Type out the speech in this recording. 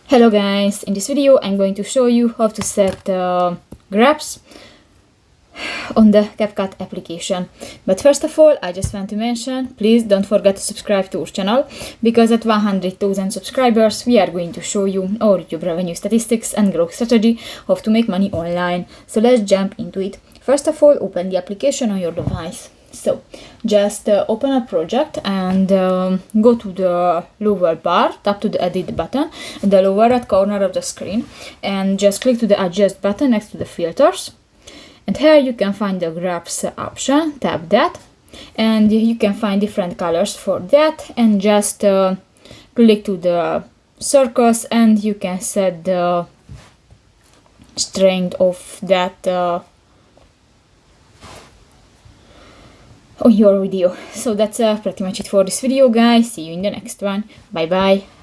Hello guys, in this video I'm going to show you how to set grabs on the CapCut application. But first of all, I just want to mention, please don't forget to subscribe to our channel, because at 100,000 subscribers we are going to show you our YouTube revenue statistics and growth strategy, how to make money online. So let's jump into it. First of all, open the application on your device. So just open a project and go to the lower bar, tap to the edit button in the lower right corner of the screen, and just click to the adjust button next to the filters. And here you can find the grabs option, tap that, and you can find different colors for that, and just click to the circles and you can set the strength of that on your video. So that's pretty much it for this video, guys. See you in the next one. Bye bye.